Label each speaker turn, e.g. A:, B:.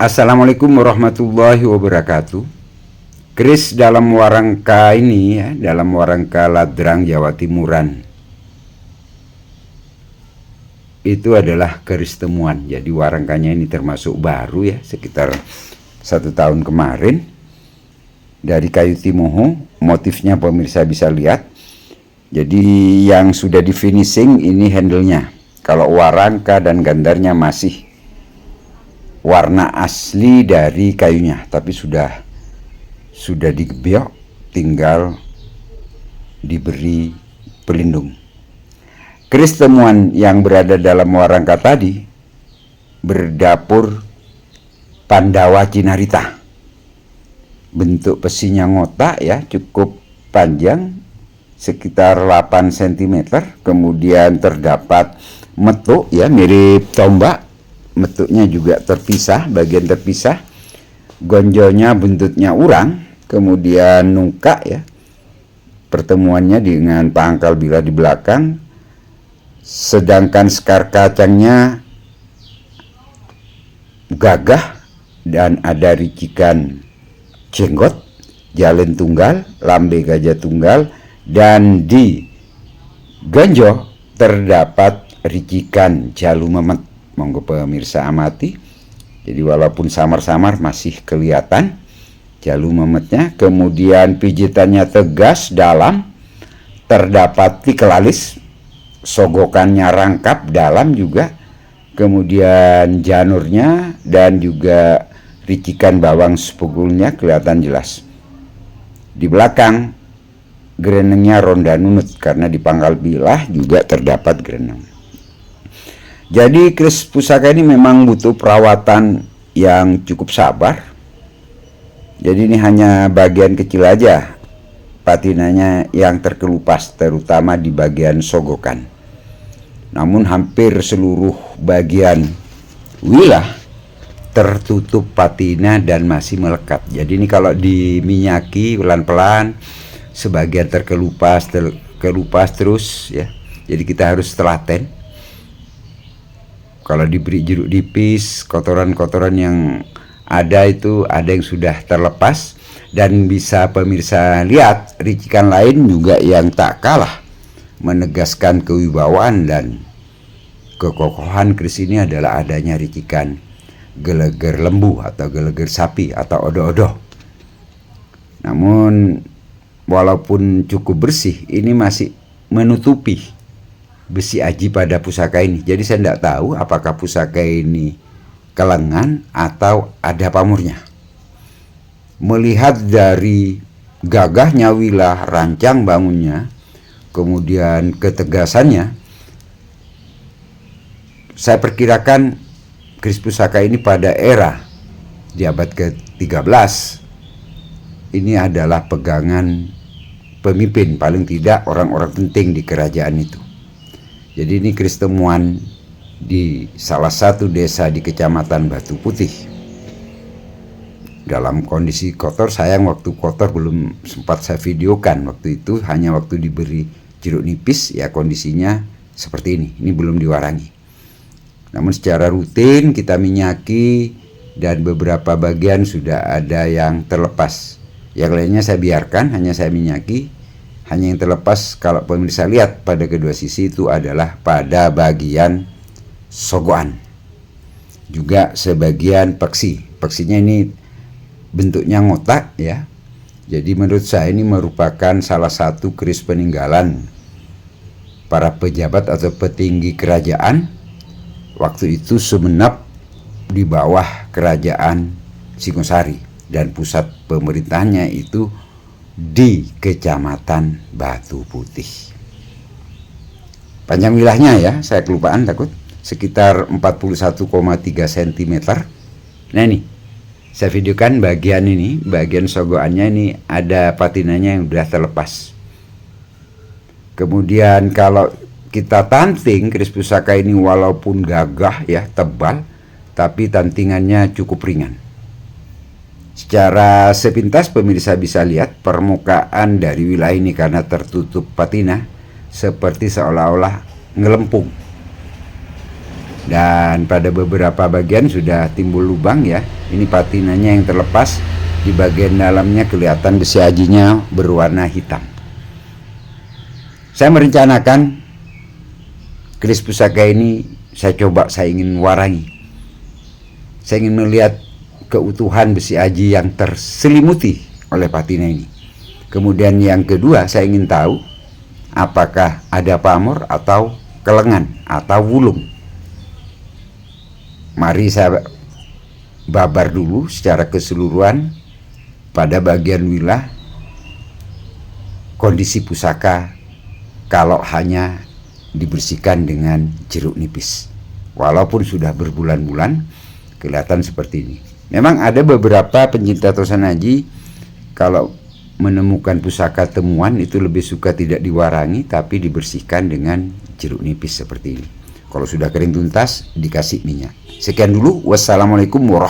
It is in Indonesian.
A: Assalamualaikum warahmatullahi wabarakatuh. Keris dalam warangka ini ya, dalam warangka Ladrang Jawa Timuran, itu adalah keris temuan. Jadi warangkanya ini termasuk baru ya, sekitar 1 tahun kemarin, dari kayu timoho. Motifnya pemirsa bisa lihat. Jadi yang sudah di finishing ini handle-nya. Kalau warangka dan gandarnya masih warna asli dari kayunya, tapi sudah digebyok, tinggal diberi pelindung. Keris temuan yang berada dalam warangka tadi berdapur Pandawa Cinarita. Bentuk besinya ngotak ya, cukup panjang sekitar 8 cm. Kemudian terdapat metuk ya, mirip tombak. Metuknya juga terpisah, bagian terpisah. Gonjonya buntutnya urang, kemudian nungkak ya. Pertemuannya dengan pangkal bila di belakang. Sedangkan sekar kacangnya gagah dan ada ricikan jenggot, jalin tunggal, lambe gajah tunggal, dan di gonjo terdapat ricikan jalu memet. Monggo pemirsa amati. Jadi walaupun samar-samar masih kelihatan jalu memetnya. Kemudian pijitannya tegas, dalam, terdapat tikel alis, sogokannya rangkap, dalam juga. Kemudian janurnya dan juga ricikan bawang sepugulnya kelihatan jelas. Di belakang grenengnya ronda nunut, karena di pangkal bilah juga terdapat greneng. Jadi keris pusaka ini memang butuh perawatan yang cukup sabar. Jadi ini hanya bagian kecil aja patinanya yang terkelupas, terutama di bagian sogokan. Namun hampir seluruh bagian wilah tertutup patina dan masih melekat. Jadi ini kalau diminyaki pelan-pelan, sebagian terkelupas terus ya. Jadi kita harus telaten. Kalau diberi jeruk nipis, kotoran-kotoran yang ada itu ada yang sudah terlepas. Dan bisa pemirsa lihat ricikan lain juga yang tak kalah menegaskan kewibawaan dan kekokohan keris ini adalah adanya ricikan geleger lembu atau geleger sapi atau odo-odo. Namun walaupun cukup bersih, ini masih menutupi besi aji pada pusaka ini. Jadi saya tidak tahu apakah pusaka ini kelengan atau ada pamurnya. Melihat dari gagahnya wilah, rancang bangunnya, kemudian ketegasannya, saya perkirakan keris pusaka ini pada era di abad ke-13 ini adalah pegangan pemimpin, paling tidak orang-orang penting di kerajaan itu. Jadi ini keris temuan di salah satu desa di Kecamatan Batu Putih. Dalam kondisi kotor, sayang waktu kotor belum sempat saya videokan. Waktu itu hanya waktu diberi jeruk nipis ya, kondisinya seperti ini. Ini belum diwarangi. Namun secara rutin kita minyaki dan beberapa bagian sudah ada yang terlepas. Yang lainnya saya biarkan, hanya saya minyaki. Hanya yang terlepas kalau pemirsa lihat pada kedua sisi itu adalah pada bagian sogokan. Juga sebagian peksi. Peksinya ini bentuknya ngotak ya. Jadi menurut saya ini merupakan salah satu keris peninggalan para pejabat atau petinggi kerajaan waktu itu Sumenep di bawah kerajaan Singosari, dan pusat pemerintahannya itu di Kecamatan Batu Putih. Panjang wilahnya ya, saya kelupaan takut, sekitar 41,3 cm. Nah ini saya videokan bagian ini, bagian sogokannya ini ada patinanya yang sudah terlepas. Kemudian kalau kita tanting keris pusaka ini, walaupun gagah ya, tebal, tapi tantingannya cukup ringan. Secara sepintas pemirsa bisa lihat permukaan dari wilayah ini karena tertutup patina seperti seolah-olah ngelempung. Dan pada beberapa bagian sudah timbul lubang ya. Ini patinanya yang terlepas. Di bagian dalamnya kelihatan besi ajinya berwarna hitam. Saya merencanakan keris pusaka ini saya ingin warangi. Saya ingin melihat keutuhan besi aji yang terselimuti oleh patina ini. Kemudian yang kedua, saya ingin tahu apakah ada pamor atau kelengan atau wulung. Mari saya babar dulu secara keseluruhan pada bagian wilah kondisi pusaka kalau hanya dibersihkan dengan jeruk nipis. Walaupun sudah berbulan-bulan kelihatan seperti ini. Memang ada beberapa pencinta Tosanaji kalau menemukan pusaka temuan itu lebih suka tidak diwarangi tapi dibersihkan dengan jeruk nipis seperti ini. Kalau sudah kering tuntas dikasih minyak. Sekian dulu. Wassalamualaikum warahmatullahi wabarakatuh.